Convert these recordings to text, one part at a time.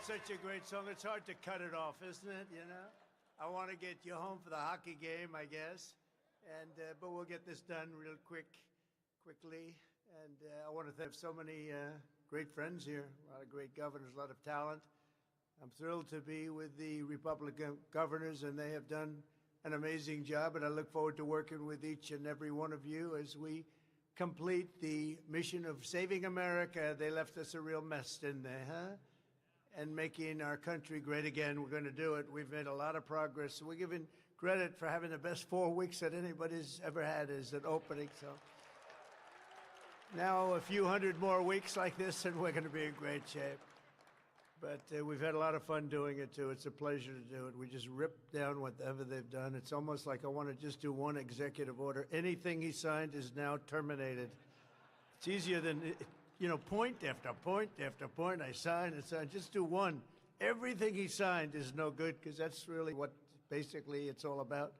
such a great song. It's hard to cut it off, isn't it? You know, I want to get you home for the hockey game, I guess, but we'll get this done real quickly. And I want to thank so many great friends here, a lot of great governors, a lot of talent. I'm thrilled to be with the Republican governors, and they have done an amazing job. And I look forward to working with each and every one of you as we complete the mission of saving America. They left us a real mess, didn't they, huh? And making our country great again. We're going to do it. We've made a lot of progress. We're given credit for having the best 4 weeks that anybody's ever had as an opening. So now a few hundred more weeks like this, and we're going to be in great shape. But we've had a lot of fun doing it, too. It's a pleasure to do it. We just rip down whatever they've done. It's almost like I want to just do one executive order. Anything he signed is now terminated. It's easier than, you know, point after point after point. I sign and sign. Just do one. Everything he signed is no good, because that's really what basically it's all about.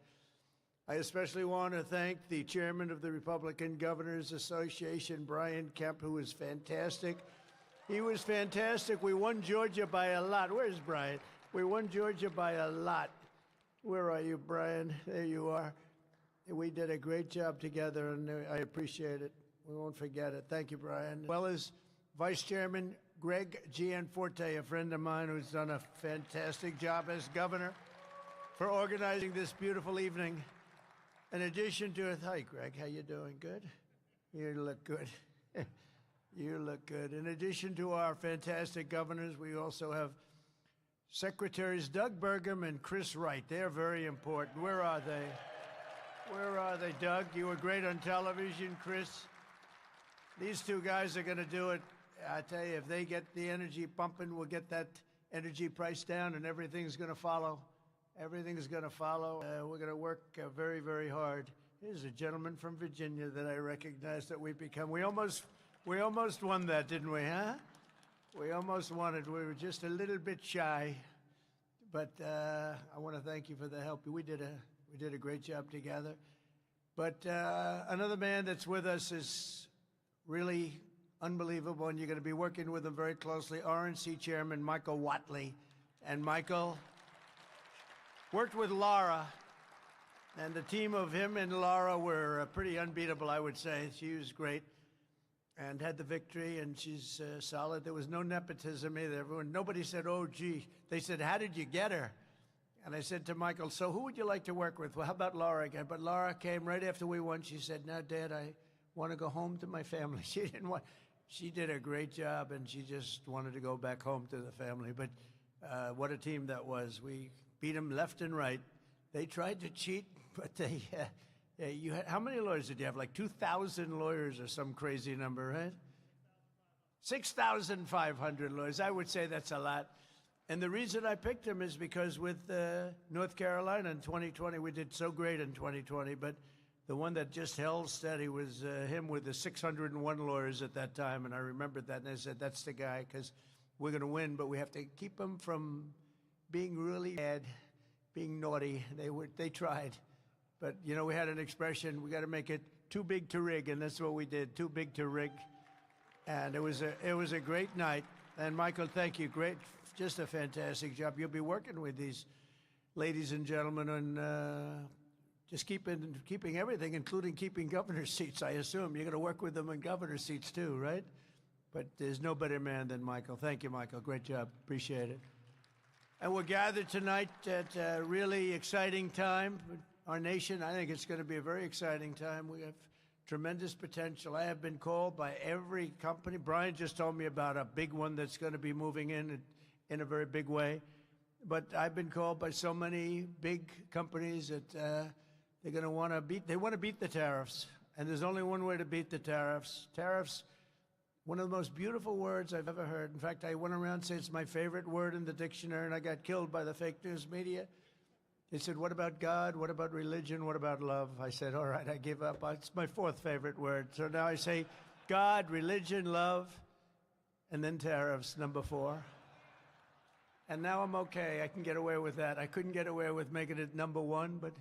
I especially want to thank the chairman of the Republican Governors Association, Brian Kemp, who was fantastic. He was fantastic. We won Georgia by a lot. Where's Brian? We won Georgia by a lot. Where are you, Brian? There you are. We did a great job together, and I appreciate it. We won't forget it. Thank you, Brian. As well as Vice Chairman Greg Gianforte, a friend of mine who's done a fantastic job as governor, for organizing this beautiful evening. In addition to, hi, Greg, how you doing? Good? You look good. You look good. In addition to our fantastic governors, we also have Secretaries Doug Burgum and Chris Wright. They're very important. Where are they? Where are they, Doug? You were great on television, Chris. These two guys are going to do it. I tell you, if they get the energy pumping, we'll get that energy price down, and everything's going to follow. Everything's going to follow. We're going to work very, very hard. Here's a gentleman from Virginia that I recognize that we've become. We almost won that, didn't we, huh? We almost won it. We were just a little bit shy. But I want to thank you for the help. We did a great job together. But another man that's with us is really unbelievable, and you're going to be working with him very closely, RNC Chairman Michael Whatley. And Michael worked with Laura, and the team of him and Laura were pretty unbeatable, I would say. She was great and had the victory, and she's solid. There was no nepotism either. Nobody said, oh, gee. They said, how did you get her? And I said to Michael, so who would you like to work with? Well, how about Laura again? But Laura came right after we won. She said, now, Dad, I want to go home to my family. She did a great job, and she just wanted to go back home to the family. But what a team that was. We beat them left and right. They tried to cheat, but they... how many lawyers did you have? Like 2,000 lawyers or some crazy number, right? 6,500 lawyers. I would say that's a lot. And the reason I picked him is because with North Carolina in 2020, we did so great in 2020, but the one that just held steady was him with the 601 lawyers at that time. And I remembered that, and I said, that's the guy, because we're going to win, but we have to keep him from being really bad, being naughty. They tried. But, you know, we had an expression, we got to make it too big to rig, and that's what we did, too big to rig. And it was a great night. And, Michael, thank you. Great, just a fantastic job. You'll be working with these ladies and gentlemen on just keeping everything, including keeping governor seats, I assume. You're going to work with them in governor seats, too, right? But there's no better man than Michael. Thank you, Michael. Great job. Appreciate it. And we're gathered tonight at a really exciting time. Our nation, I think it's going to be a very exciting time. We have tremendous potential. I have been called by every company. Brian just told me about a big one that's going to be moving in a very big way. But I've been called by so many big companies that they're going to want to beat the tariffs. And there's only one way to beat the tariffs. Tariffs, one of the most beautiful words I've ever heard. In fact, I went around saying it's my favorite word in the dictionary, and I got killed by the fake news media. They said, what about God? What about religion? What about love? I said, all right, I give up. It's my fourth favorite word. So now I say God, religion, love, and then tariffs, number 4. And now I'm okay. I can get away with that. I couldn't get away with making it number 1, but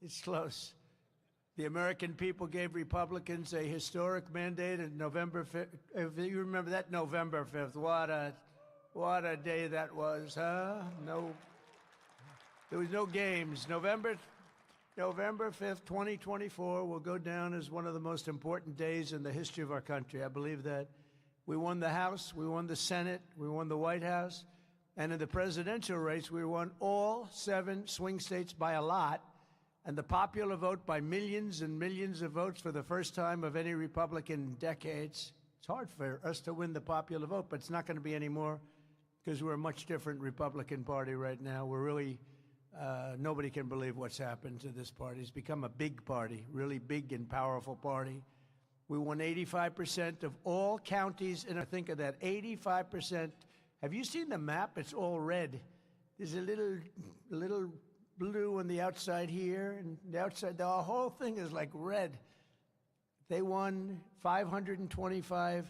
it's close. The American people gave Republicans a historic mandate on November 5th. If you remember that, November 5th. What a day that was, huh? No, there was no games. November 5th, 2024 will go down as one of the most important days in the history of our country. I believe that. We won the House, we won the Senate, we won the White House, and in the presidential race, we won all 7 swing states by a lot, and the popular vote by millions and millions of votes for the first time of any Republican in decades. It's hard for us to win the popular vote, but it's not going to be anymore because we're a much different Republican Party right now. We're really, nobody can believe what's happened to this party. It's become a big party, really big and powerful party. We won 85% of all counties, and I think of that, 85%. Have you seen the map? It's all red. There's a little blue on the outside here, and the outside, the whole thing is like red. They won 525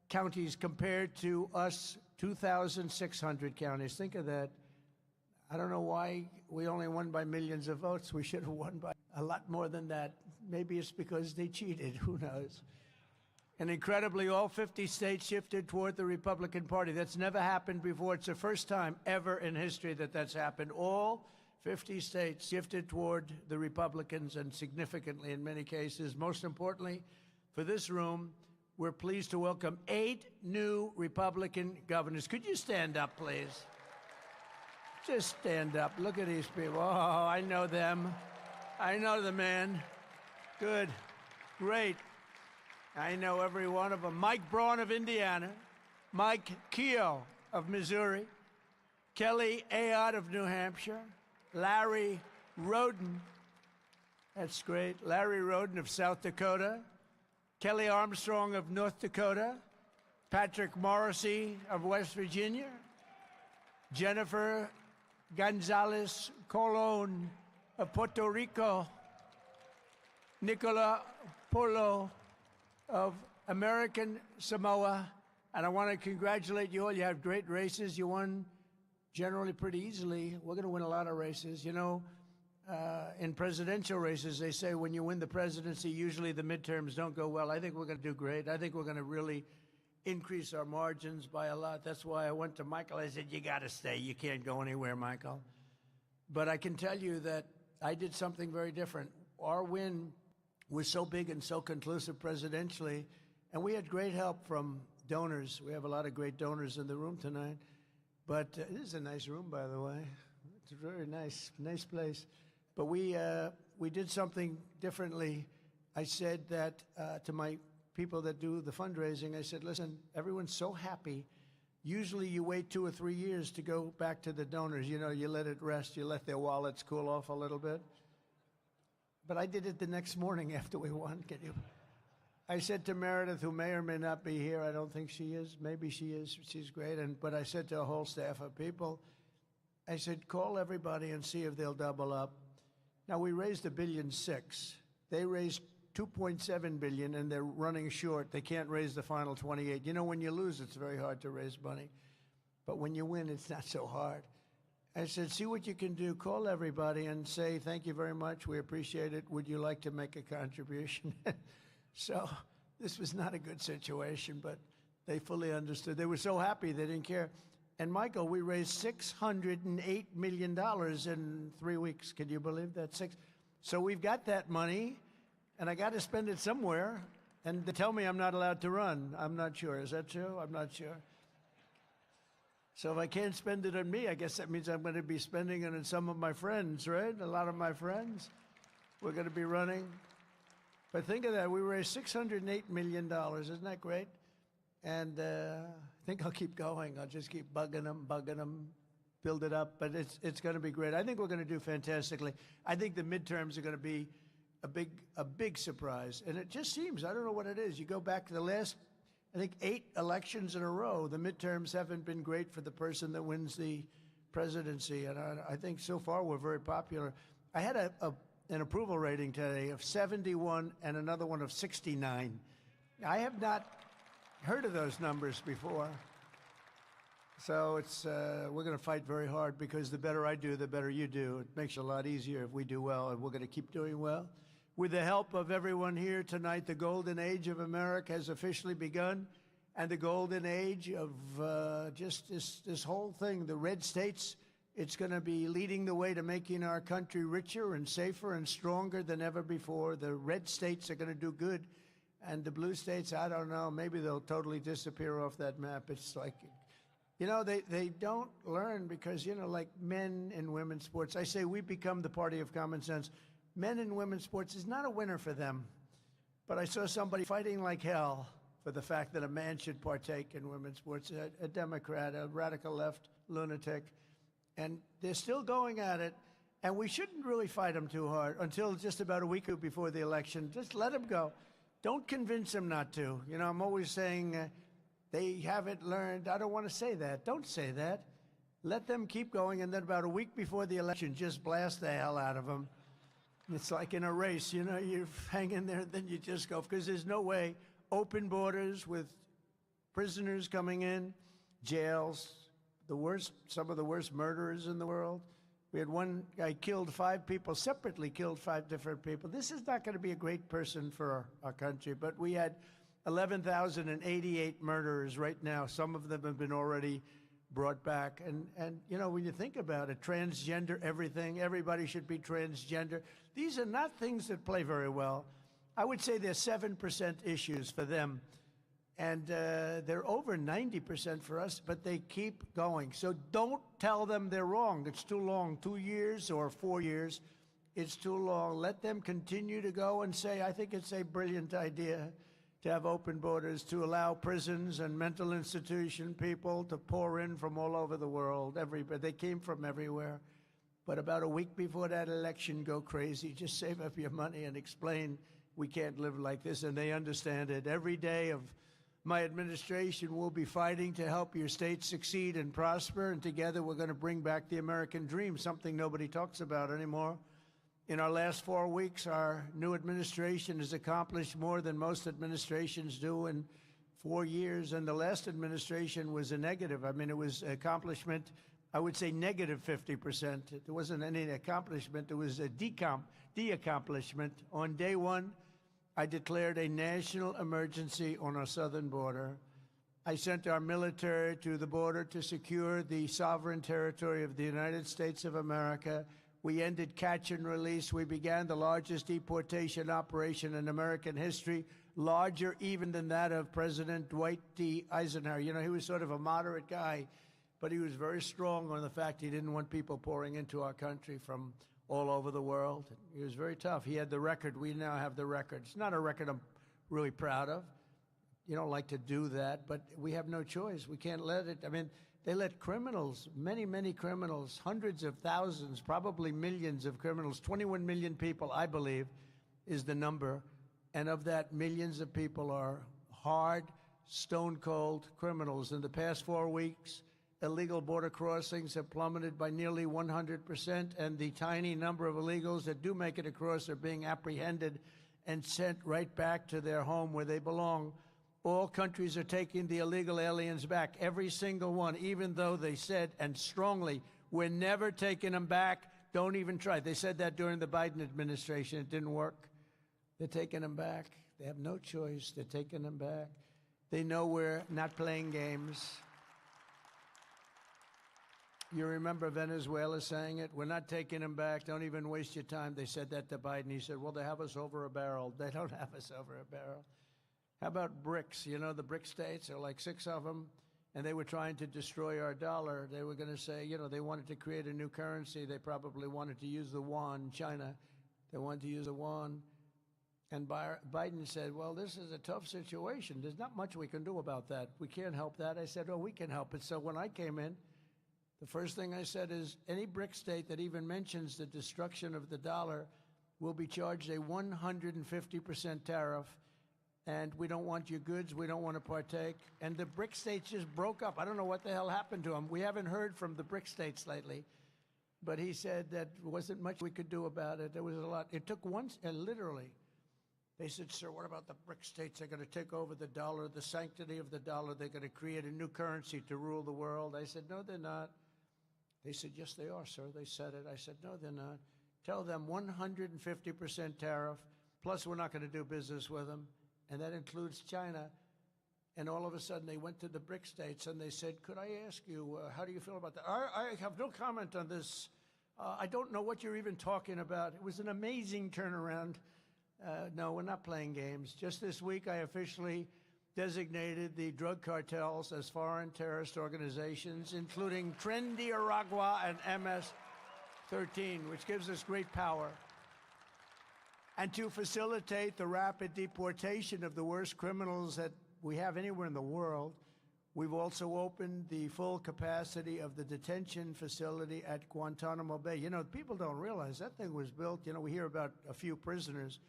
counties compared to us, 2,600 counties. Think of that. I don't know why we only won by millions of votes. We should have won by a lot more than that. Maybe it's because they cheated. Who knows? And incredibly, all 50 states shifted toward the Republican Party. That's never happened before. It's the first time ever in history that that's happened. All 50 states shifted toward the Republicans, and significantly in many cases. Most importantly, for this room, we're pleased to welcome 8 new Republican governors. Could you stand up, please? Just stand up. Look at these people. Oh, I know them. I know the man. Good. Great. I know every one of them. Mike Braun of Indiana. Mike Keogh of Missouri. Kelly Ayotte of New Hampshire. Larry Roden. That's great. Larry Roden of South Dakota. Kelly Armstrong of North Dakota. Patrick Morrissey of West Virginia. Jennifer Gonzalez Colon of Puerto Rico. Nicola Polo of American Samoa. And I want to congratulate you all. You have great races. You won generally pretty easily. We're going to win a lot of races. You know, in presidential races, they say when you win the presidency, usually the midterms don't go well. I think we're going to do great. I think we're going to really increase our margins by a lot. That's why I went to Michael. I said, you got to stay. You can't go anywhere, Michael. But I can tell you that I did something very different. Our win was so big and so conclusive presidentially, and we had great help from donors. We have a lot of great donors in the room tonight. But this is a nice room, by the way. It's a very nice place. But we did something differently. I said that to my people that do the fundraising, I said, listen, everyone's so happy. Usually you wait 2 or 3 years to go back to the donors. You know, you let it rest. You let their wallets cool off a little bit. But I did it the next morning after we won. I said to Meredith, who may or may not be here, I don't think she is. Maybe she is. She's great. But I said to a whole staff of people, I said, call everybody and see if they'll double up. Now, we raised $1.6 billion. They raised $2.7 billion, and they're running short. They can't raise the final 28. You know, when you lose, it's very hard to raise money. But when you win, it's not so hard. I said, see what you can do. Call everybody and say, thank you very much. We appreciate it. Would you like to make a contribution? So this was not a good situation, but they fully understood. They were so happy they didn't care. And, Michael, we raised $608 million in 3 weeks. Can you believe that? So we've got that money, and I got to spend it somewhere. And they tell me I'm not allowed to run. I'm not sure. Is that true? I'm not sure. So if I can't spend it on me, I guess that means I'm going to be spending it on some of my friends, right? A lot of my friends. We're going to be running. But think of that. We raised $608 million. Isn't that great? And I think I'll keep going. I'll just keep bugging them, build it up. But it's going to be great. I think we're going to do fantastically. I think the midterms are going to be a big surprise. And it just seems, I don't know what it is. You go back to the last, I think, 8 elections in a row. The midterms haven't been great for the person that wins the presidency. And I think so far we're very popular. I had an approval rating today of 71 and another one of 69. I have not heard of those numbers before. So we're going to fight very hard, because the better I do, the better you do. It makes it a lot easier if we do well, and we're going to keep doing well. With the help of everyone here tonight, the golden age of America has officially begun, and the golden age of just this whole thing, the red states. It's going to be leading the way to making our country richer and safer and stronger than ever before. The red states are going to do good, and the blue states, I don't know, maybe they'll totally disappear off that map. It's like, you know, they don't learn because, you know, like men and women's sports, I say we become the party of common sense. Men and women's sports is not a winner for them. But I saw somebody fighting like hell for the fact that a man should partake in women's sports, a Democrat, a radical left lunatic. And they're still going at it, and we shouldn't really fight them too hard until just about a week before the election. Just let them go. Don't convince them not to. You know, I'm always saying they haven't learned. I don't want to say that. Don't say that. Let them keep going, and then about a week before the election, just blast the hell out of them. It's like in a race, you know, you hang in there, and then you just go, because there's no way. Open borders with prisoners coming in, jails, some of the worst murderers in the world. We had one guy killed 5 people, separately killed 5 different people. This is not going to be a great person for our country, but we had 11,088 murderers right now. Some of them have been already brought back. And you know, when you think about it, transgender, everything, everybody should be transgender. These are not things that play very well. I would say they're 7% issues for them. And they're over 90% for us, but they keep going. So don't tell them they're wrong. It's too long, 2 years or 4 years. It's too long. Let them continue to go and say, I think it's a brilliant idea to have open borders, to allow prisons and mental institution people to pour in from all over the world. Everybody, they came from everywhere. But about a week before that election, go crazy. Just save up your money and explain we can't live like this. And they understand it. Every day of my administration will be fighting to help your state succeed and prosper, and together we're going to bring back the American dream, something nobody talks about anymore. In our last 4 weeks, our new administration has accomplished more than most administrations do in 4 years, and the last administration was a negative. I mean, it was accomplishment, I would say negative 50%. There wasn't any accomplishment. It was a de-accomplishment. On day one, I declared a national emergency on our southern border. I sent our military to the border to secure the sovereign territory of the United States of America. We ended catch and release. We began the largest deportation operation in American history, larger even than that of President Dwight D. Eisenhower. You know, he was sort of a moderate guy, but he was very strong on the fact he didn't want people pouring into our country from all over the world. He was very tough. He had the record. We now have the record. It's not a record I'm really proud of. You don't like to do that, but we have no choice. We can't let it. I mean, they let criminals, many, many criminals, hundreds of thousands, probably millions of criminals, 21 million people, I believe, is the number. And of that, millions of people are hard, stone-cold criminals. In the past 4 weeks, illegal border crossings have plummeted by nearly 100%, and the tiny number of illegals that do make it across are being apprehended and sent right back to their home where they belong. All countries are taking the illegal aliens back, every single one, even though they said, and strongly, we're never taking them back, don't even try. They said that during the Biden administration. It didn't work. They're taking them back. They have no choice. They're taking them back. They know we're not playing games. You remember Venezuela saying it? We're not taking them back. Don't even waste your time. They said that to Biden. He said, well, they have us over a barrel. They don't have us over a barrel. How about BRICS? You know, the BRIC states, there are like 6 of them, and they were trying to destroy our dollar. They were going to say, you know, they wanted to create a new currency. They probably wanted to use the yuan. China, they wanted to use the yuan. And Biden said, well, this is a tough situation. There's not much we can do about that. We can't help that. I said, oh, we can help it. So when I came in, the first thing I said is any BRIC state that even mentions the destruction of the dollar will be charged a 150% tariff. And we don't want your goods. We don't want to partake. And the BRIC states just broke up. I don't know what the hell happened to them. We haven't heard from the BRIC states lately. But he said that wasn't much we could do about it. There was a lot. It took once, and literally, they said, sir, what about the BRIC states? They're going to take over the dollar, the sanctity of the dollar. They're going to create a new currency to rule the world. I said, no, they're not. They said, yes, they are, sir. They said it. I said, no, they're not. Tell them 150% tariff, plus we're not going to do business with them. And that includes China. And all of a sudden, they went to the BRIC states and they said, could I ask you, how do you feel about that? I have no comment on this. I don't know what you're even talking about. It was an amazing turnaround. No, we're not playing games. Just this week, I officially designated the drug cartels as foreign terrorist organizations, including Trendy Aragua and MS-13, which gives us great power. And to facilitate the rapid deportation of the worst criminals that we have anywhere in the world, we've also opened the full capacity of the detention facility at Guantanamo Bay. You know, people don't realize that thing was built, you know, we hear about a few prisoners,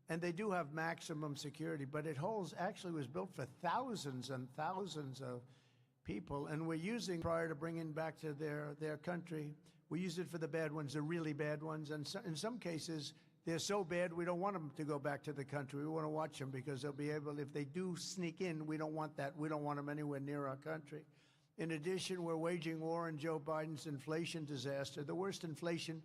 and they do have maximum security, but it actually was built for thousands and thousands of people, and we're using, prior to bringing back to their country, we use it for the bad ones, the really bad ones, and so, in some cases, they're so bad, we don't want them to go back to the country. We want to watch them because they'll be able, if they do sneak in, we don't want that. We don't want them anywhere near our country. In addition, we're waging war on Joe Biden's inflation disaster, the worst inflation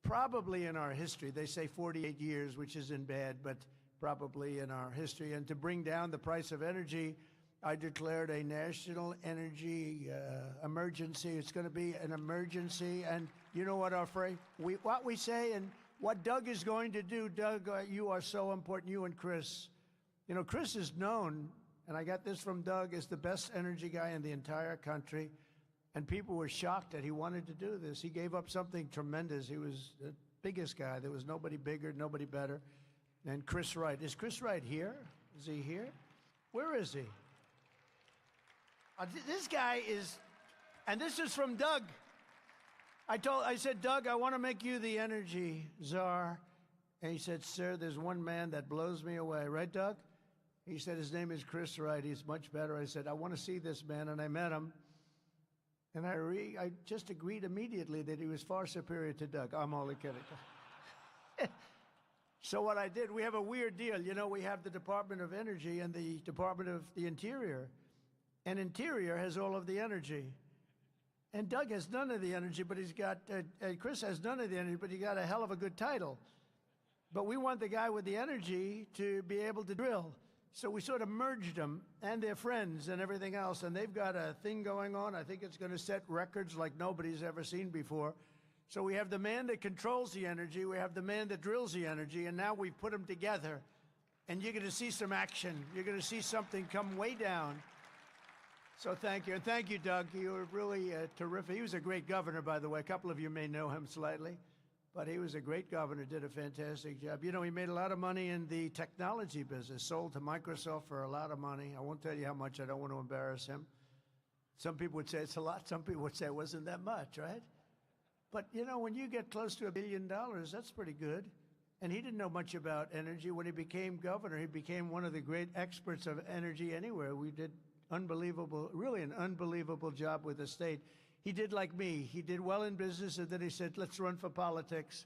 probably in our history. They say 48 years, which isn't bad, but probably in our history. And to bring down the price of energy, I declared a national energy emergency. It's going to be an emergency. And you know what what we say and what Doug is going to do. Doug, you are so important, you and Chris. You know, Chris is known, and I got this from Doug, as the best energy guy in the entire country. And people were shocked that he wanted to do this. He gave up something tremendous. He was the biggest guy. There was nobody bigger, nobody better. And Chris Wright. Is Chris Wright here? Is he here? Where is he? This guy is, and this is from Doug. I said, Doug, I want to make you the energy czar. And he said, sir, there's one man that blows me away. Right, Doug? He said, his name is Chris Wright. He's much better. I said, I want to see this man. And I met him. And I just agreed immediately that he was far superior to Doug. I'm only kidding. So what I did, we have a weird deal. You know, we have the Department of Energy and the Department of the Interior. And Interior has all of the energy. And Doug has none of the energy, but he's got, Chris has none of the energy, but he got a hell of a good title. But we want the guy with the energy to be able to drill. So we sort of merged them and their friends and everything else. And they've got a thing going on. I think it's going to set records like nobody's ever seen before. So we have the man that controls the energy. We have the man that drills the energy. And now we've put them together. And you're going to see some action. You're going to see something come way down. So thank you. And thank you, Doug. You were really terrific. He was a great governor, by the way. A couple of you may know him slightly. But he was a great governor, did a fantastic job. You know, he made a lot of money in the technology business, sold to Microsoft for a lot of money. I won't tell you how much. I don't want to embarrass him. Some people would say it's a lot. Some people would say it wasn't that much, right? But, you know, when you get close to $1 billion, that's pretty good. And he didn't know much about energy. When he became governor, he became one of the great experts of energy anywhere. We did really an unbelievable job with the state. He did like me. He did well in business, and then he said, let's run for politics.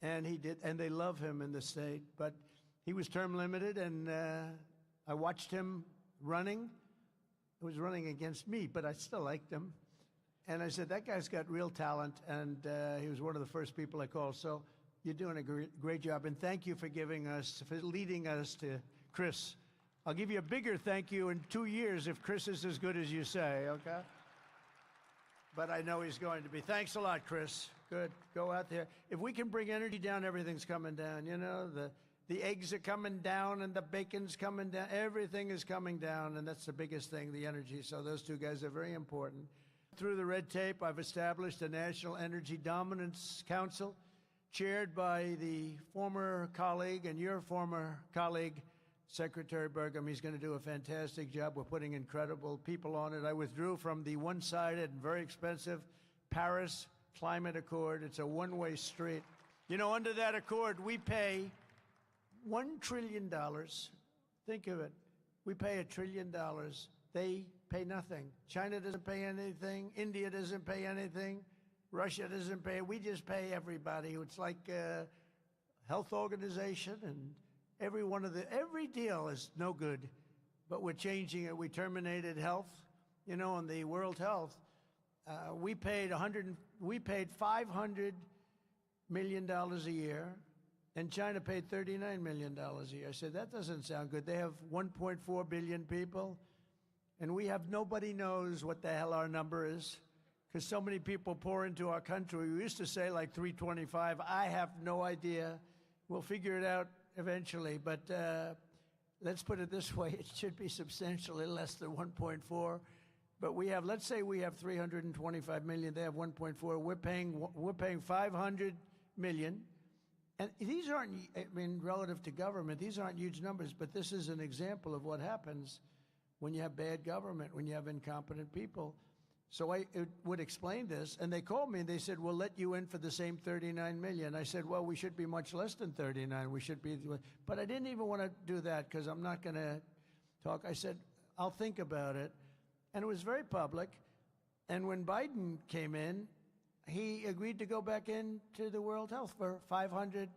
And he did, and they love him in the state. But he was term limited, and I watched him running. He was running against me, but I still liked him. And I said, that guy's got real talent, and he was one of the first people I called. So you're doing a great job, and thank you for leading us to Chris. I'll give you a bigger thank you in 2 years if Chris is as good as you say, okay? But I know he's going to be. Thanks a lot, Chris. Good. Go out there. If we can bring energy down, everything's coming down. You know, the eggs are coming down and the bacon's coming down. Everything is coming down, and that's the biggest thing, the energy. So those two guys are very important. Through the red tape, I've established a National Energy Dominance Council, chaired by the former colleague and your former colleague, Secretary Burgum. He's going to do a fantastic job. We're putting incredible people on it. I withdrew from the one-sided and very expensive Paris Climate Accord. It's a one-way street. You know, under that accord, we pay $1 trillion. Think of it. We pay $1 trillion. They pay nothing. China doesn't pay anything. India doesn't pay anything. Russia doesn't pay. We just pay everybody. It's like a health organization, and every deal is no good, but we're changing it. We terminated health, you know, on the World Health. We paid $500 million a year, and China paid $39 million a year. I said, that doesn't sound good. They have 1.4 billion people. And we have nobody knows what the hell our number is because so many people pour into our country. We used to say like 325. I have no idea. We'll figure it out eventually. But let's put it this way. It should be substantially less than 1.4. But we have, let's say we have 325 million. They have 1.4. We're paying 500 million. And these aren't, I mean, relative to government, these aren't huge numbers, but this is an example of what happens when you have bad government, when you have incompetent people. So I would explain this, and they called me and they said, we'll let you in for the same 39 million. I said, well, we should be much less than 39. We should be, but I didn't even want to do that because I'm not going to talk. I said, I'll think about it. And it was very public. And when Biden came in, he agreed to go back into the World Health for $500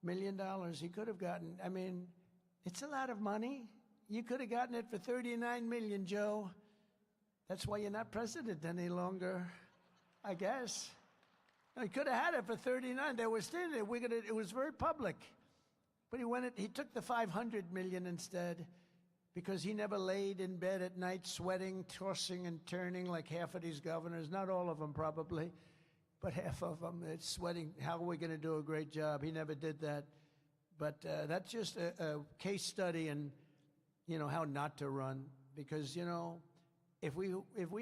million. He could have gotten, I mean, it's a lot of money. You could have gotten it for 39 million, Joe. That's why you're not president any longer, I guess. He could have had it for 39. They were still, it was very public. But he took the 500 million instead because he never laid in bed at night sweating, tossing and turning like half of these governors. Not all of them probably, but half of them. It's sweating. How are we going to do a great job? He never did that. But that's just a case study in, how not to run. Because, if we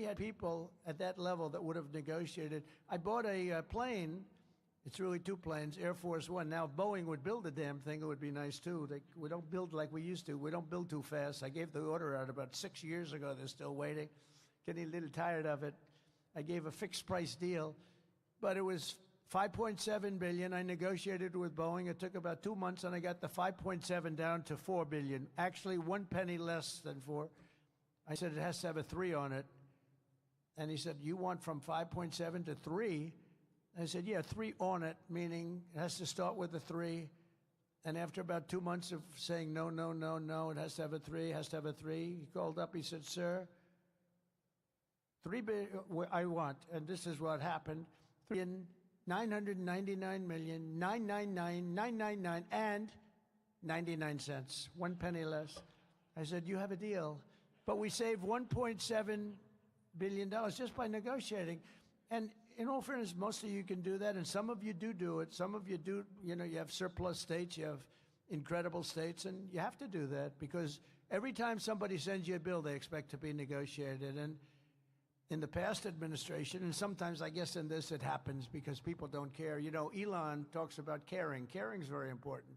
had people at that level that would have negotiated. I bought a plane. It's really two planes, Air Force One. Now, if Boeing would build the damn thing, it would be nice, too. We don't build like we used to. We don't build too fast. I gave the order out about 6 years ago. They're still waiting. Getting a little tired of it. I gave a fixed price deal, but it was $5.7 billion. I negotiated with Boeing. It took about 2 months, and I got the 5.7 down to $4 billion. Actually, 1 penny less than 4. I said, it has to have a 3 on it. And he said, you want from 5.7 to 3? I said, yeah, 3 on it, meaning it has to start with a 3. And after about 2 months of saying, no, no, no, no, it has to have a 3, it has to have a 3, he called up, he said, sir, 3 billion, I want, and this is what happened, 3,999,999,999 and 99 cents, 1 penny less. I said, you have a deal. But we saved $1.7 billion just by negotiating. And in all fairness, most of you can do that, and some of you do it. Some of you do, you have surplus states, you have incredible states, and you have to do that because every time somebody sends you a bill, they expect to be negotiated. And in the past administration, and sometimes I guess in this it happens because people don't care. Elon talks about caring. Caring is very important,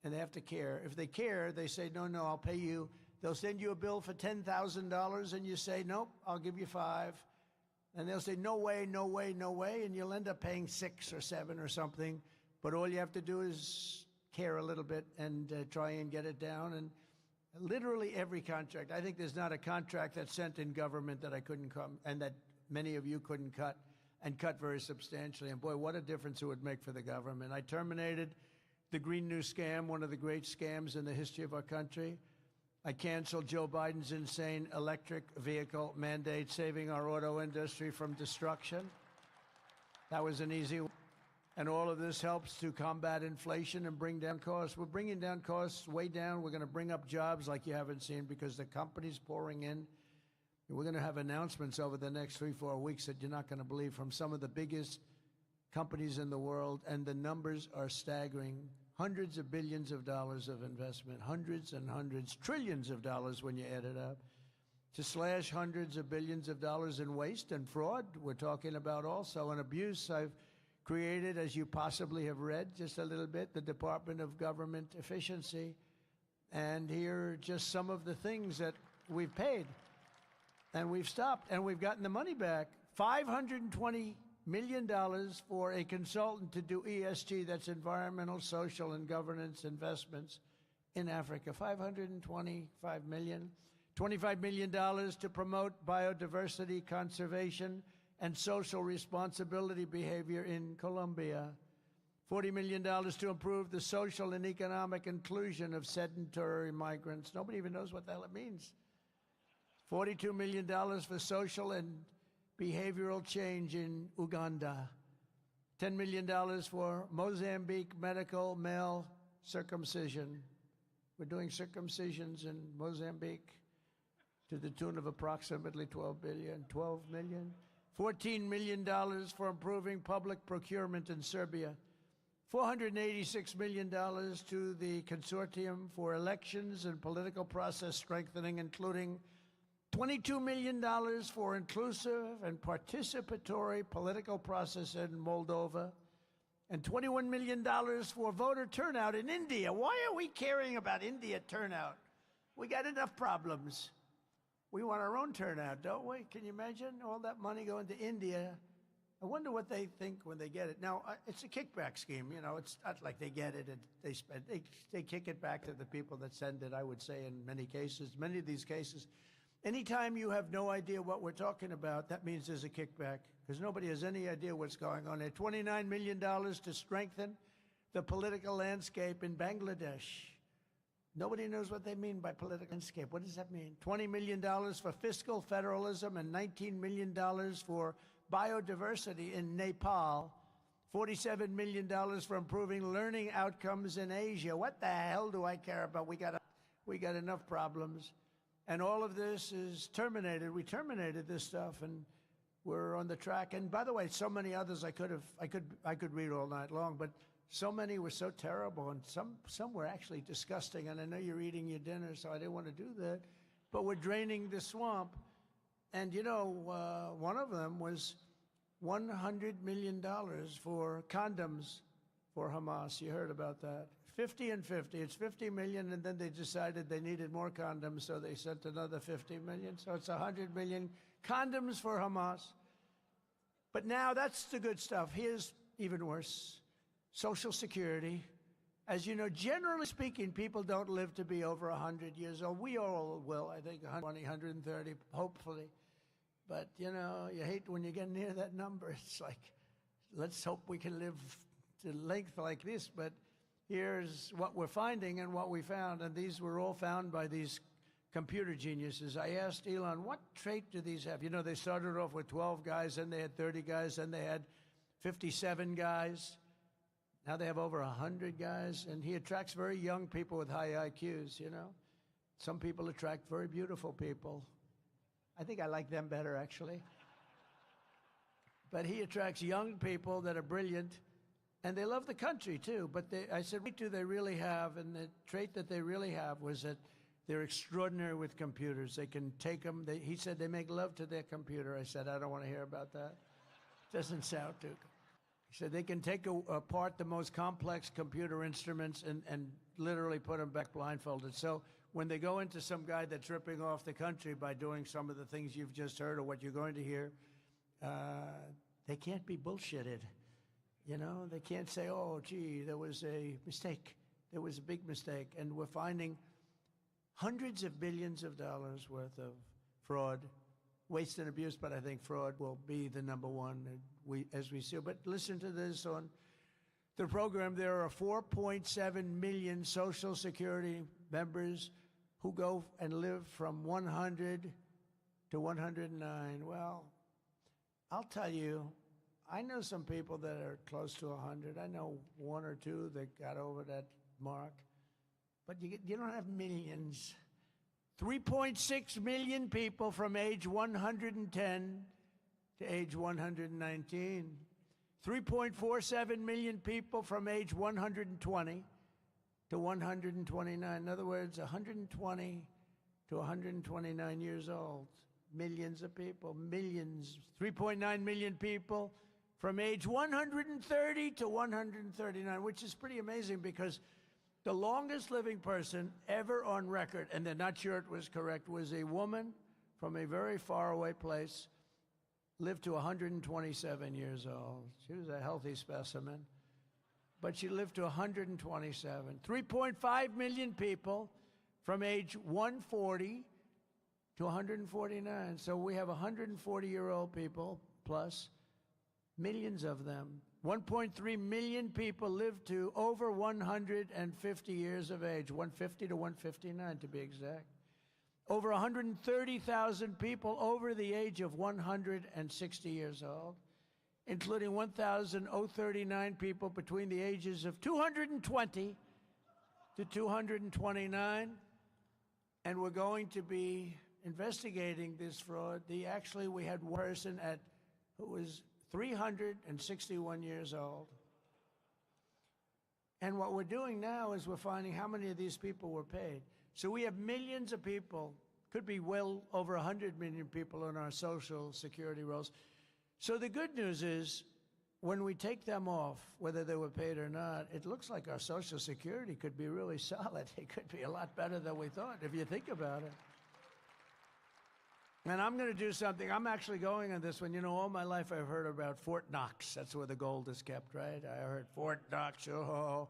and they have to care. If they care, they say, no, I'll pay you. They'll send you a bill for $10,000, and you say, nope, I'll give you 5. And they'll say, no way, no way, no way, and you'll end up paying 6 or 7 or something. But all you have to do is care a little bit and try and get it down. And literally every contract, I think there's not a contract that's sent in government that I couldn't come, and that many of you couldn't cut, and cut very substantially. And boy, what a difference it would make for the government. I terminated the Green New Scam, one of the great scams in the history of our country. I canceled Joe Biden's insane electric vehicle mandate, saving our auto industry from destruction. That was an easy one. And all of this helps to combat inflation and bring down costs. We're bringing down costs way down. We're going to bring up jobs like you haven't seen because the company's pouring in. We're going to have announcements over the next 3-4 weeks that you're not going to believe from some of the biggest companies in the world, and the numbers are staggering. Hundreds of billions of dollars of investment, hundreds and hundreds, trillions of dollars when you add it up, to slash hundreds of billions of dollars in waste and fraud. We're talking about also an abuse. I've created, as you possibly have read just a little bit, the Department of Government Efficiency. And here are just some of the things that we've paid. And we've stopped, and we've gotten the money back. $520 million for a consultant to do ESG, that's environmental, social, and governance investments in Africa. $525 million. $25 million to promote biodiversity conservation and social responsibility behavior in Colombia. $40 million to improve the social and economic inclusion of sedentary migrants. Nobody even knows what the hell it means. $42 million for social and behavioral change in Uganda. $10 million for Mozambique medical male circumcision. We're doing circumcisions in Mozambique. to the tune of approximately $12 million. $14 million for improving public procurement in Serbia. $486 million to the Consortium for Elections and Political Process Strengthening, including $22 million for inclusive and participatory political process in Moldova, and $21 million for voter turnout in India. Why are we caring about India turnout? We got enough problems. We want our own turnout, don't we? Can you imagine all that money going to India? I wonder what they think when they get it. Now, it's a kickback scheme. You know, it's not like they get it and they spend. They kick it back to the people that send it, I would say, in many cases. Many of these cases, anytime you have no idea what we're talking about, that means there's a kickback, because nobody has any idea what's going on there. $29 million to strengthen the political landscape in Bangladesh. Nobody knows what they mean by political landscape. What does that mean? $20 million for fiscal federalism and $19 million for biodiversity in Nepal. $47 million for improving learning outcomes in Asia. What the hell do I care about? We got enough problems. And all of this is terminated. We terminated this stuff, and we're on the track. And by the way, so many others I could read all night long, but so many were so terrible, and some were actually disgusting. And I know you're eating your dinner, so I didn't want to do that. But we're draining the swamp. And, you know, one of them was $100 million for condoms for Hamas. You heard about that. 50 and 50. It's 50 million, and then they decided they needed more condoms, so they sent another 50 million. So it's 100 million condoms for Hamas. But now that's the good stuff. Here's even worse. Social Security. As you know, generally speaking, people don't live to be over 100 years old. We all will, I think, 120, 130, hopefully. But, you know, you hate when you get near that number. It's like, let's hope we can live to length like this. But here's what we're finding and what we found. And these were all found by these computer geniuses. I asked Elon, what trait do these have? You know, they started off with 12 guys, then they had 30 guys, then they had 57 guys. Now they have over 100 guys, and he attracts very young people with high IQs, you know. Some people attract very beautiful people. I think I like them better, actually. But he attracts young people that are brilliant, and they love the country, too. But I said, what do they really have? And the trait that they really have was that they're extraordinary with computers. They can take them. He said they make love to their computer. I said, I don't want to hear about that. Doesn't sound too good. He said they can take apart the most complex computer instruments and literally put them back blindfolded. So when they go into some guy that's ripping off the country by doing some of the things you've just heard or what you're going to hear, they can't be bullshitted. You know, they can't say, oh, gee, there was a mistake. There was a big mistake. And we're finding hundreds of billions of dollars worth of fraud, waste and abuse, but I think fraud will be the number one as we see. But listen to this on the program. There are 4.7 million Social Security members who go and live from 100 to 109. Well, I'll tell you, I know some people that are close to 100. I know one or two that got over that mark. But you don't have millions. 3.6 million people from age 110 to age 119. 3.47 million people from age 120 to 129. In other words, 120 to 129 years old. Millions of people, millions. 3.9 million people from age 130 to 139, which is pretty amazing because the longest living person ever on record, and they're not sure it was correct, was a woman from a very far away place, lived to 127 years old. She was a healthy specimen, but she lived to 127. 3.5 million people from age 140 to 149. So we have 140-year-old people plus millions of them. 1.3 million people live to over 150 years of age, 150 to 159 to be exact. Over 130,000 people over the age of 160 years old, including 1,039 people between the ages of 220 to 229. And we're going to be investigating this fraud, we had one person who was 361 years old. And what we're doing now is we're finding how many of these people were paid. So we have millions of people, could be well over 100 million people in our Social Security rolls. So the good news is, when we take them off, whether they were paid or not, it looks like our Social Security could be really solid. It could be a lot better than we thought, if you think about it. And I'm going to do something. I'm actually going on this one. You know, all my life I've heard about Fort Knox. That's where the gold is kept, right? I heard Fort Knox, oh.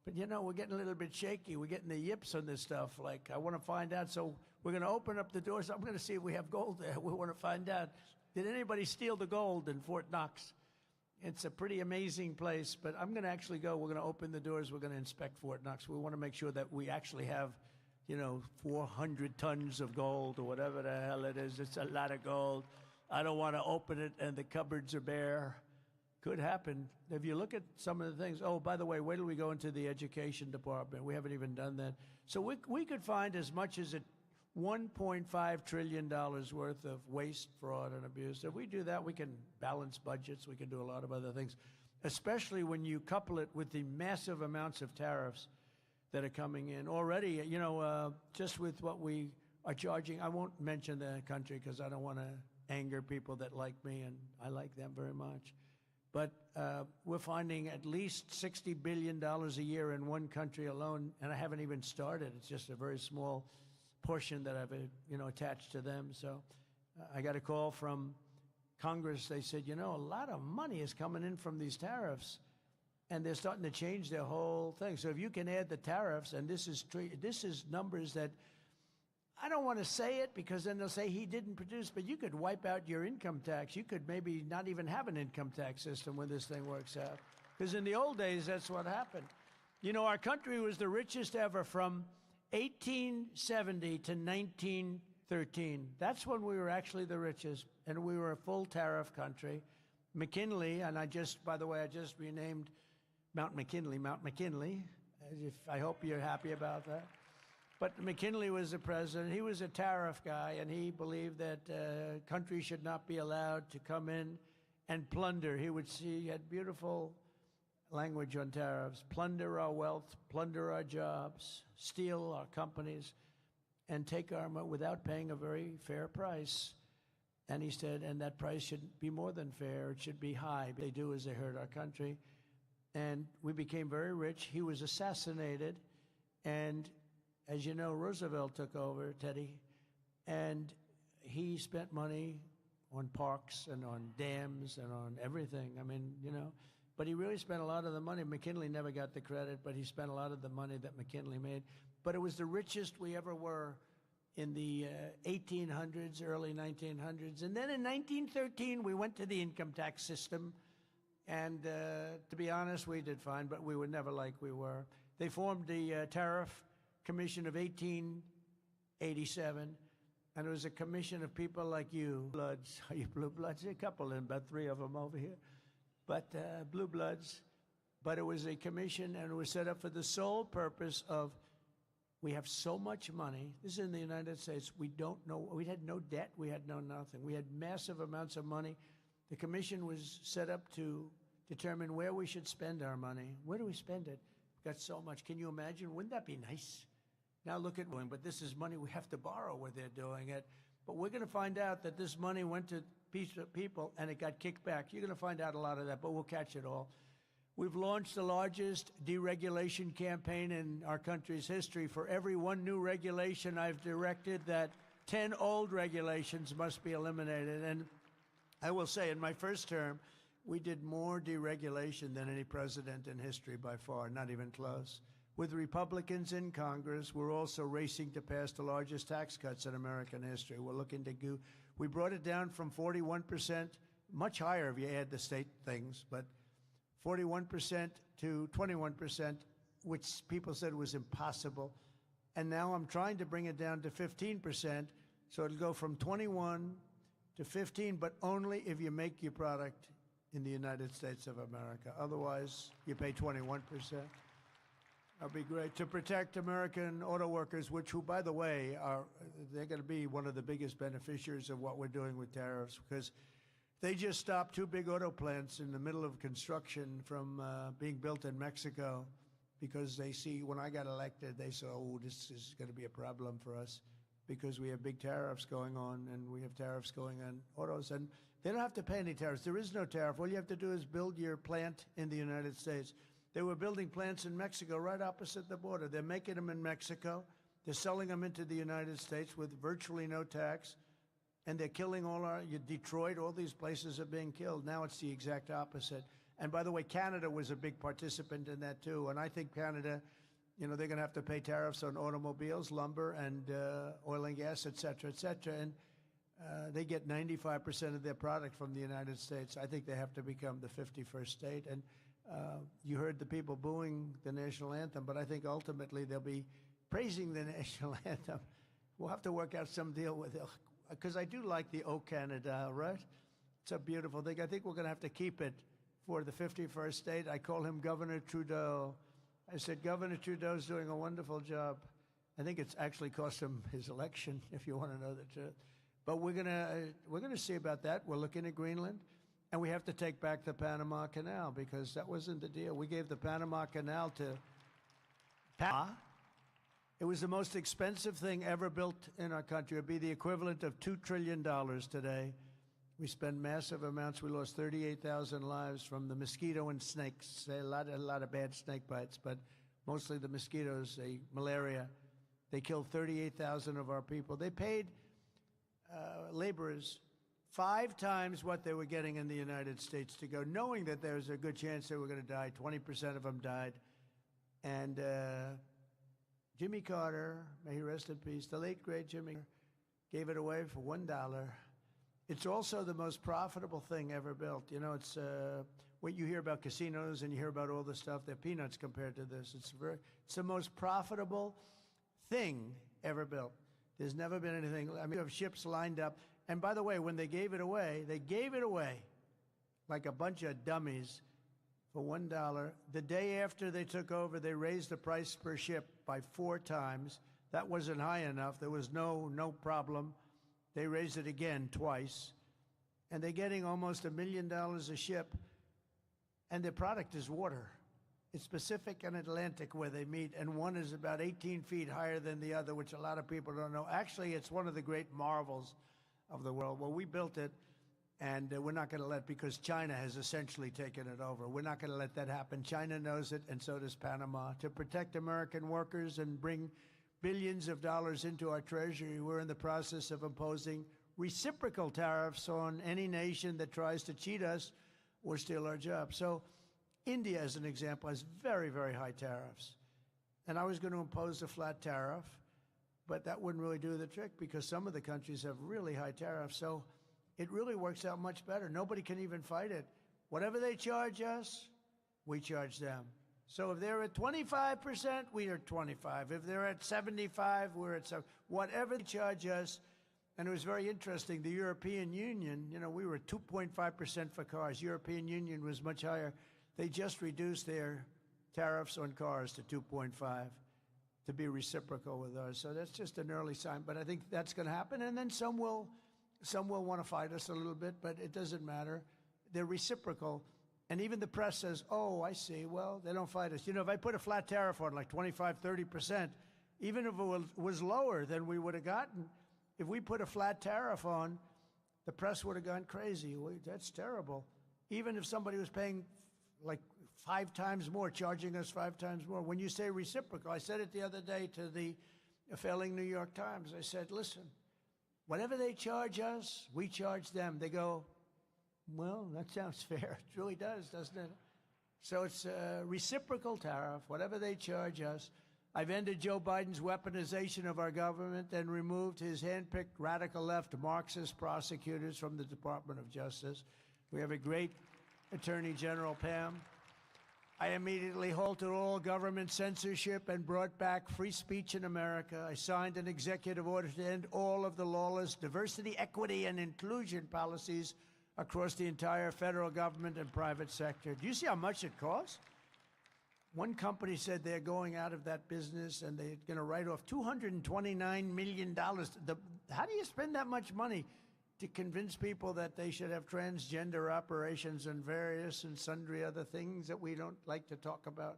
But, you know, we're getting a little bit shaky. We're getting the yips on this stuff. Like, I want to find out. So we're going to open up the doors. I'm going to see if we have gold there. We want to find out, did anybody steal the gold in Fort Knox? It's a pretty amazing place. But I'm going to actually go. We're going to open the doors. We're going to inspect Fort Knox. We want to make sure that we actually have, you know, 400 tons of gold or whatever the hell it is. It's a lot of gold. I don't want to open it and the cupboards are bare. Could happen. If you look at some of the things, oh, by the way, wait till we go into the education department. We haven't even done that. So we could find as much as $1.5 trillion worth of waste, fraud, and abuse. If we do that, we can balance budgets. We can do a lot of other things, especially when you couple it with the massive amounts of tariffs that are coming in already. You know, just with what we are charging, I won't mention the country because I don't want to anger people that like me, and I like them very much. But we're finding at least $60 billion a year in one country alone, and I haven't even started. It's just a very small portion that I've, you know, attached to them. So I got a call from Congress. They said, you know, a lot of money is coming in from these tariffs, and they're starting to change their whole thing. So if you can add the tariffs, and this is numbers that I don't want to say it because then they'll say he didn't produce, but you could wipe out your income tax. You could maybe not even have an income tax system when this thing works out. Because in the old days, that's what happened. You know, our country was the richest ever from 1870 to 1913. That's when we were actually the richest, and we were a full tariff country. McKinley, and by the way, I just renamed Mount McKinley. I hope you're happy about that. But McKinley was the president. He was a tariff guy, and he believed that countries should not be allowed to come in and plunder. He had beautiful language on tariffs: plunder our wealth, plunder our jobs, steal our companies, and take our money without paying a very fair price. And he said, and that price should be more than fair. It should be high. They do is they hurt our country. And we became very rich. He was assassinated, and as you know, Roosevelt took over, Teddy, and he spent money on parks and on dams and on everything. I mean, you know, but he really spent a lot of the money. McKinley never got the credit, but he spent a lot of the money that McKinley made. But it was the richest we ever were in the 1800s, early 1900s. And then in 1913, we went to the income tax system. And to be honest, we did fine, but we were never like we were. They formed the Tariff Commission of 1887, and it was a commission of people like you, bloods. Are you blue bloods? A couple, and about 3 of them over here, but blue bloods. But it was a commission, and it was set up for the sole purpose of, we have so much money. This is in the United States. We don't know. We had no debt. We had no nothing. We had massive amounts of money. The commission was set up to determine where we should spend our money. Where do we spend it? We've got so much. Can you imagine? Wouldn't that be nice? Now look at doing, but this is money we have to borrow where they're doing it. But we're going to find out that this money went to people and it got kicked back. You're going to find out a lot of that, but we'll catch it all. We've launched the largest deregulation campaign in our country's history. For every one new regulation, I've directed that 10 old regulations must be eliminated. And I will say, in my first term, we did more deregulation than any president in history by far, not even close. With Republicans in Congress, we're also racing to pass the largest tax cuts in American history. We're looking to we brought it down from 41%, much higher if you add the state things, but 41% to 21%, which people said was impossible. And now I'm trying to bring it down to 15%, so it'll go from 21 to 15, but only if you make your product in the United States of America. Otherwise, you pay 21%. That'd be great to protect American auto workers, who, by the way, they're going to be one of the biggest beneficiaries of what we're doing with tariffs, because they just stopped two big auto plants in the middle of construction from being built in Mexico, because they see, when I got elected, they said, oh, this is going to be a problem for us because we have big tariffs going on, and we have tariffs going on autos, and they don't have to pay any tariffs. There is no tariff. All you have to do is build your plant in the United States. They were building plants in Mexico right opposite the border. They're making them in Mexico. They're selling them into the United States with virtually no tax. And they're killing Detroit, all these places are being killed. Now it's the exact opposite. And by the way, Canada was a big participant in that too. And I think Canada, they're going to have to pay tariffs on automobiles, lumber, and oil and gas, et cetera, et cetera. And they get 95% of their product from the United States. I think they have to become the 51st state. And you heard the people booing the national anthem, but I think ultimately they'll be praising the national anthem. We'll have to work out some deal with it, because I do like the "O Canada," right? It's a beautiful thing. I think we're going to have to keep it for the 51st state. I call him Governor Trudeau. I said, Governor Trudeau's doing a wonderful job. I think it's actually cost him his election, if you want to know the truth. But we're gonna see about that. We're looking at Greenland. And we have to take back the Panama Canal, because that wasn't the deal. We gave the Panama Canal to Panama. It was the most expensive thing ever built in our country. It would be the equivalent of $2 trillion today. We spend massive amounts. We lost 38,000 lives from the mosquito and snakes. A lot of bad snake bites, but mostly the mosquitoes, malaria. They killed 38,000 of our people. They paid laborers 5 times what they were getting in the United States to go, knowing that there was a good chance they were going to die. 20% of them died. And Jimmy Carter, may he rest in peace, the late, great Jimmy, gave it away for $1. It's also the most profitable thing ever built. It's what you hear about casinos and you hear about all the stuff, they're peanuts compared to this. It's the most profitable thing ever built. There's never been anything. I mean, you have ships lined up. And by the way, when they gave it away like a bunch of dummies for $1. The day after they took over, they raised the price per ship by 4 times. That wasn't high enough. There was no problem. They raised it again twice. And they're getting almost $1 million a ship. And their product is water. It's Pacific and Atlantic where they meet, and one is about 18 feet higher than the other, which a lot of people don't know. Actually, it's one of the great marvels of the world. Well, we built it, and we're not going to let, because China has essentially taken it over. We're not going to let that happen. China knows it, and so does Panama. To protect American workers and bring billions of dollars into our treasury, we're in the process of imposing reciprocal tariffs on any nation that tries to cheat us or steal our jobs. So India, as an example, has very, very high tariffs. And I was going to impose a flat tariff, but that wouldn't really do the trick, because some of the countries have really high tariffs. So it really works out much better. Nobody can even fight it. Whatever they charge us, we charge them. So if they're at 25%, we are 25. If they're at 75, we're at 7. Whatever they charge us. And it was very interesting. The European Union, we were 2.5% for cars. European Union was much higher. They just reduced their tariffs on cars to 2.5 to be reciprocal with ours. So that's just an early sign. But I think that's going to happen. And then some will want to fight us a little bit, but it doesn't matter. They're reciprocal. And even the press says, oh, I see. Well, they don't fight us. If I put a flat tariff on like 25, 30%, even if it was lower than we would have gotten, if we put a flat tariff on, the press would have gone crazy. That's terrible. Even if somebody was paying like 5 times more, charging us 5 times more. When you say reciprocal, I said it the other day to the failing New York Times. I said, listen, whatever they charge us, we charge them. They go, well, that sounds fair. It really does, doesn't it? So it's a reciprocal tariff, whatever they charge us. I've ended Joe Biden's weaponization of our government and removed his handpicked radical left Marxist prosecutors from the Department of Justice. We have a great Attorney General, Pam. I immediately halted all government censorship and brought back free speech in America. I signed an executive order to end all of the lawless diversity, equity, and inclusion policies across the entire federal government and private sector. Do you see how much it costs? One company said they're going out of that business and they're going to write off $229 million. How do you spend that much money to convince people that they should have transgender operations and various and sundry other things that we don't like to talk about?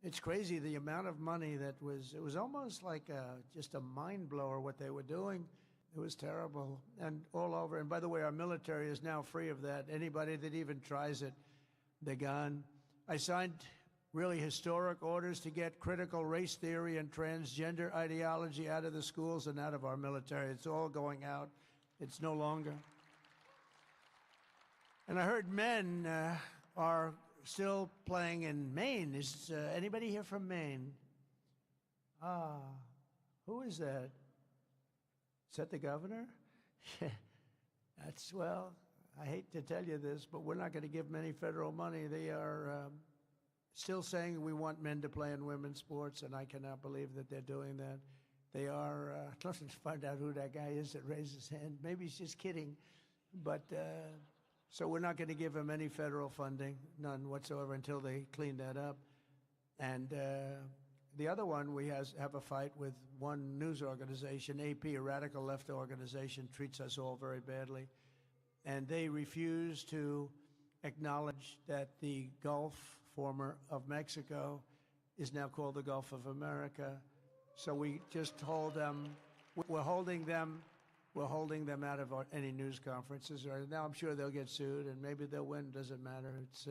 It's crazy, the amount of money it was almost like just a mind blower what they were doing. It was terrible and all over. And by the way, our military is now free of that. Anybody that even tries it, they're gone. I signed really historic orders to get critical race theory and transgender ideology out of the schools and out of our military. It's all going out. It's no longer. And I heard men are still playing in Maine. Is anybody here from Maine? Who is that? Is that the governor? That's, well, I hate to tell you this, but we're not going to give them any federal money. They are still saying we want men to play in women's sports, and I cannot believe that they're doing that. They are, let's find out who that guy is that raised his hand. Maybe he's just kidding. But, so we're not going to give them any federal funding, none whatsoever, until they clean that up. And the other one, we have a fight with one news organization, AP, a radical left organization, treats us all very badly. And they refuse to acknowledge that the Gulf, former of Mexico, is now called the Gulf of America. So we just hold them, we're holding them out of any news conferences. Now I'm sure they'll get sued and maybe they'll win, doesn't matter. It's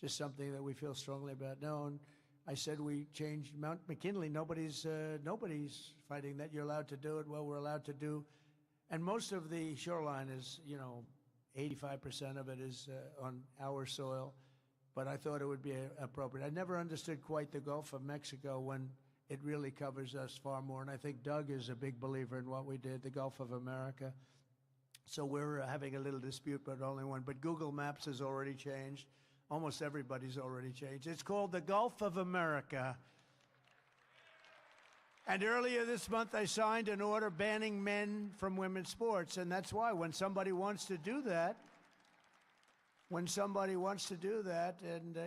just something that we feel strongly about. No, and I said we changed Mount McKinley. Nobody's fighting that. You're allowed to do it. Well, we're allowed to do. And most of the shoreline is, 85% of it is on our soil. But I thought it would be appropriate. I never understood quite the Gulf of Mexico when it really covers us far more. And I think Doug is a big believer in what we did, the Gulf of America. So we're having a little dispute, but only one. But Google Maps has already changed. Almost everybody's already changed. It's called the Gulf of America. And earlier this month, I signed an order banning men from women's sports. And that's why when somebody wants to do that, and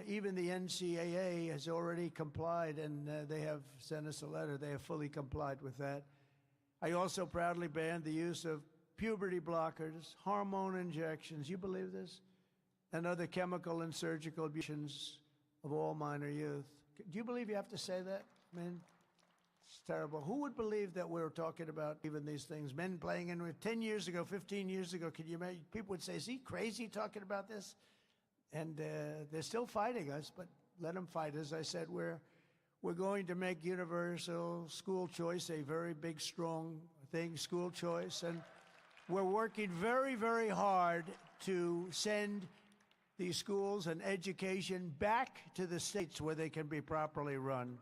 even the NCAA has already complied, and they have sent us a letter. They have fully complied with that. I also proudly banned the use of puberty blockers, hormone injections, you believe this? And other chemical and surgical abusions of all minor youth. Do you believe you have to say that? I mean, it's terrible. Who would believe that we're talking about even these things? Men playing in 10 years ago, 15 years ago, can you imagine? People would say, is he crazy talking about this? And they're still fighting us, but let them fight. As I said, we're going to make universal school choice a very big, strong thing, school choice. And we're working very, very hard to send these schools and education back to the states where they can be properly run.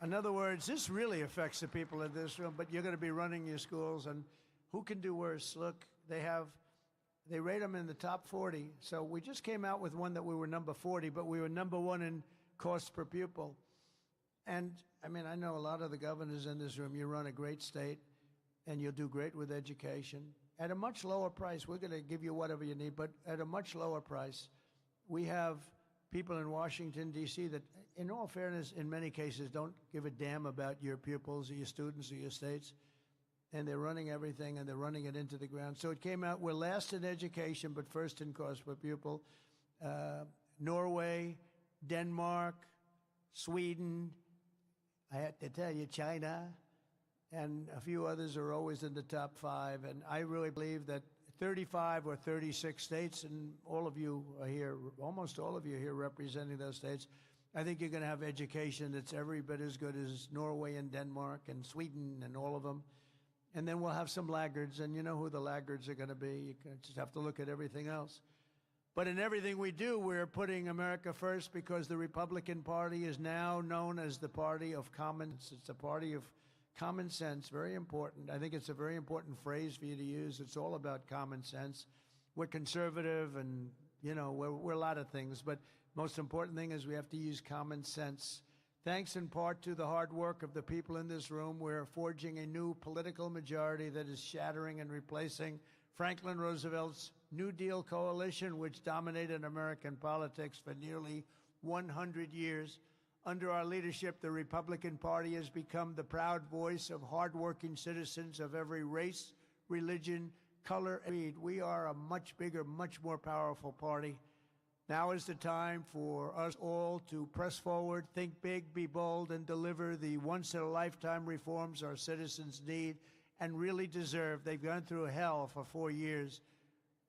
In other words, this really affects the people in this room, but you're going to be running your schools, and who can do worse? Look, they rate them in the top 40. So we just came out with one that we were number 40, but we were number 1 in cost per pupil. And, I mean, I know a lot of the governors in this room. You run a great state, and you'll do great with education. At a much lower price, we're going to give you whatever you need, but at a much lower price. We have people in Washington, D.C. that, in all fairness, in many cases, don't give a damn about your pupils or your students or your states. And they're running everything, and they're running it into the ground. So it came out, we're last in education, but first in cost per pupil. Norway, Denmark, Sweden, I have to tell you, China, and a few others are always in the top 5. And I really believe that 35 or 36 states, and all of you are here, almost all of you are here representing those states, I think you're going to have education that's every bit as good as Norway and Denmark and Sweden and all of them. And then we'll have some laggards, and you know who the laggards are going to be. You just have to look at everything else. But in everything we do, we're putting America first because the Republican Party is now known as the party of common sense. It's a party of common sense, very important. I think it's a very important phrase for you to use. It's all about common sense. We're conservative and, we're a lot of things, but most important thing is we have to use common sense. Thanks in part to the hard work of the people in this room, we're forging a new political majority that is shattering and replacing Franklin Roosevelt's New Deal coalition, which dominated American politics for nearly 100 years. Under our leadership, the Republican Party has become the proud voice of hardworking citizens of every race, religion, color, and creed. We are a much bigger, much more powerful party. Now is the time for us all to press forward, think big, be bold, and deliver the once-in-a-lifetime reforms our citizens need and really deserve. They've gone through hell for 4 years.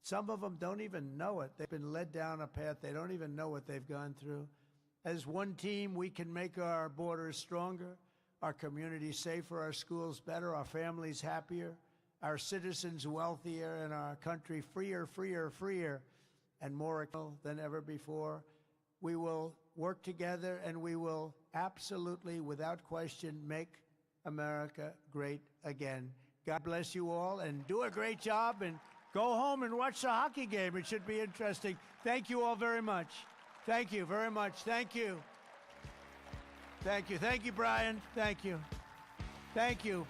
Some of them don't even know it. They've been led down a path. They don't even know what they've gone through. As one team, we can make our borders stronger, our communities safer, our schools better, our families happier, our citizens wealthier, and our country freer, freer, freer, and more equal than ever before. We will work together, and we will absolutely, without question, make America great again. God bless you all, and do a great job, and go home and watch the hockey game. It should be interesting. Thank you all very much. Thank you very much. Thank you. Thank you. Thank you, Brian. Thank you. Thank you.